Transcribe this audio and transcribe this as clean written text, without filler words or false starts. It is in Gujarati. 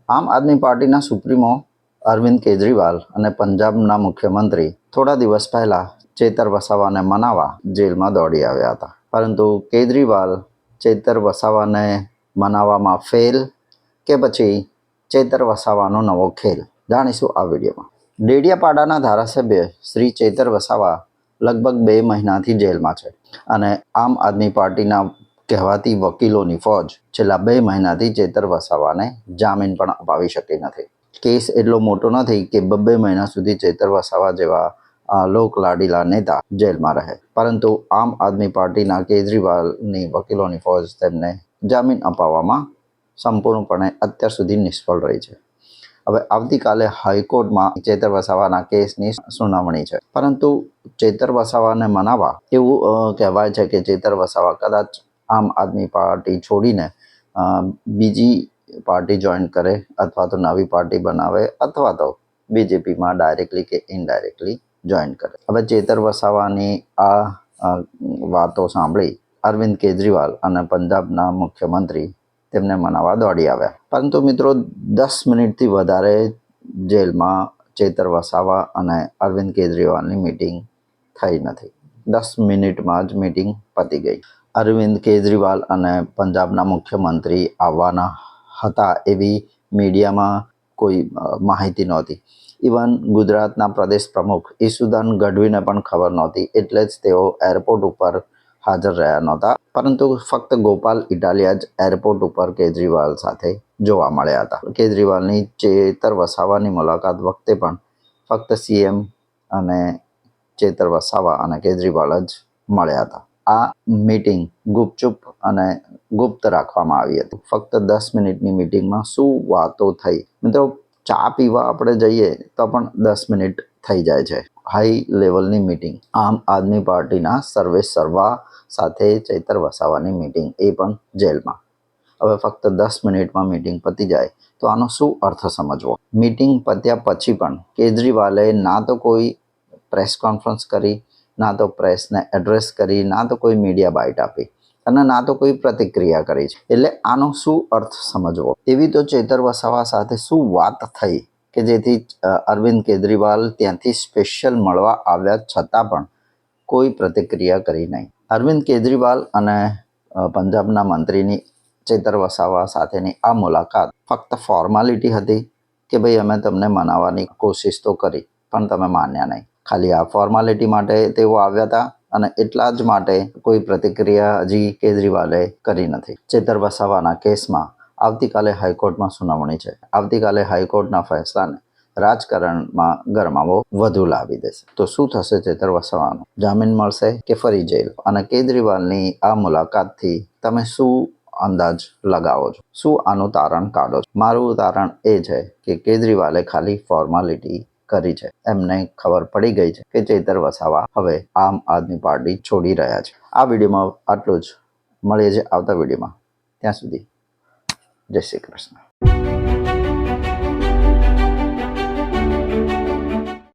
આમ આદમી પાર્ટીના સુપ્રીમો અરવિંદ કેજરીવાલ અને પંજાબના મુખ્યમંત્રી થોડા દિવસ પહેલા ચેતર વસાવાને મનાવવા જેલમાં દોડી આવ્યા હતા. પરંતુ કેજરીવાલ ચેતર વસાવાને મનાવવામાં ફેલ કે પછી ચેતર વસાવાનો નવો ખેલ, જાણીશું આ વિડીયોમાં. ડેડિયાપાડાના ધારાસભ્ય શ્રી ચેતર વસાવા લગભગ 2 મહિનાથી જેલમાં છે અને આમ આદમી પાર્ટીના કહેવાતી વકીલોની ફોજ છેલ્લા 2 મહિનાથી ચેતર વસાવાને જામીન પણ અપાવી શકી નથી. કેસ એટલો મોટો નથી કે 2 મહિના સુધી ચેતર વસાવા જેવા લોકલાડીલા નેતા જેલમાં રહે, પરંતુ આમ આદમી પાર્ટીના કેજરીવાલની વકીલોની ફોજ તેમને જામીન અપાવવામાં સંપૂર્ણપણે અત્યાર સુધી નિષ્ફળ રહી છે. હવે આવતીકાલે હાઈકોર્ટમાં ચેતર વસાવાના કેસની સુનાવણી છે, પરંતુ ચેતર વસાવાને મનાવવા એવું કહેવાય છે કે ચેતર વસાવા કદાચ આમ આદમી પાર્ટી છોડીને બીજી પાર્ટી જોઈન કરે અથવા તો નવી પાર્ટી બનાવે અથવા તો બીજેપીમાં ડાયરેક્ટલી કે ઇનડાયરેક્ટલી જોઈન કરે. હવે ચેતર વસાવાની આ વાતો સાંભળી અરવિંદ કેજરીવાલ અને પંજાબના મુખ્યમંત્રી તેમને મનાવવા દોડી આવ્યા. પરંતુ મિત્રો, 10 મિનિટથી વધારે જેલમાં ચેતર વસાવા અને અરવિંદ કેજરીવાલની મીટિંગ થઈ નથી. 10 મિનિટમાં જ મીટિંગ પતી ગઈ. અરવિંદ કેજરીવાલ અને પંજાબના મુખ્યમંત્રી આવવાના હતા એવી મીડિયામાં કોઈ માહિતી નહોતી. ઇવન ગુજરાતના પ્રદેશ પ્રમુખ ઈસુદાન ગઢવીને પણ ખબર નહોતી, એટલે જ તેઓ એરપોર્ટ ઉપર હાજર રહ્યા નહોતા. પરંતુ ફક્ત ગોપાલ ઇટાલિયા જ એરપોર્ટ ઉપર કેજરીવાલ સાથે જોવા મળ્યા હતા. કેજરીવાલની ચેતર વસાવાની મુલાકાત વખતે પણ ફક્ત સીએમ અને ચેતર વસાવા અને કેજરીવાલ જ મળ્યા હતા. આ મીટિંગ ગુપચુપ અને ગુપ્ત રાખવામાં આવી હતી. ફક્ત 10 મિનિટની મીટિંગમાં શું વાતો થઈ? મિત્રો, ચા પીવા આપણે જઈએ તો પણ 10 મિનિટ થઈ જાય છે. હાઈ લેવલની મીટિંગ, આમ આદમી પાર્ટીના સર્વા સાથે ચેતર વસાવાની મીટિંગ, એ પણ જેલમાં. હવે ફક્ત 10 મિનિટમાં મીટિંગ પતી જાય તો આનો શું અર્થ સમજવો? મીટિંગ પત્યા પછી પણ કેજરીવાલે ના તો કોઈ પ્રેસ કોન્ફરન્સ કરી, ના તો પ્રેસને એડ્રેસ કરી, ના તો કોઈ મીડિયા બાઇટ આપી અને ના તો કોઈ પ્રતિક્રિયા કરી છે. એટલે આનો શું અર્થ સમજવો? એવી તો ચેતર વસાવા સાથે શું વાત થઈ કે જેથી અરવિંદ કેજરીવાલ ત્યાંથી સ્પેશિયલ મળવા આવ્યા છતાં પણ કોઈ પ્રતિક્રિયા કરી નહીં? અરવિંદ કેજરીવાલ અને પંજાબના મંત્રીની ચેતર વસાવા સાથેની આ મુલાકાત ફક્ત ફોર્માલિટી હતી કે ભાઈ અમે તમને મનાવવાની કોશિશ તો કરી પણ તમે માન્યા નહીં? ખાલી આ ફોર્માલિટી માટે તેઓ આવ્યા હતા અને એટલા જ માટે કોઈ પ્રતિક્રિયા હજી કેજરીવાલે કરી નથી. ચેતર વસાવાના કેસમાં આવતીકાલે હાઈકોર્ટમાં સુનાવણી છે. આવતીકાલે હાઈકોર્ટના ફેસલાને રાજકારણમાં ગરમાવો વધુ લાવી દેશે. તો શું થશે ચેતર વસાવાનું? જામીન મળશે કે ફરી જેલ? અને કેજરીવાલની આ મુલાકાતથી તમે શું અંદાજ લગાવો છો? શું આનું તારણ કાઢો છો? મારું તારણ એ છે કે કેજરીવાલે ખાલી ફોર્માલિટી કરી છે. એમને ખબર પડી ગઈ છે કે ચેતર વસાવા હવે આમ આદમી પાર્ટી છોડી રહ્યા છે. આ વિડીયોમાં આટલું જ. મળીએ છીએ આવતા વિડીયોમાં. ત્યાં સુધી જય શ્રી કૃષ્ણ.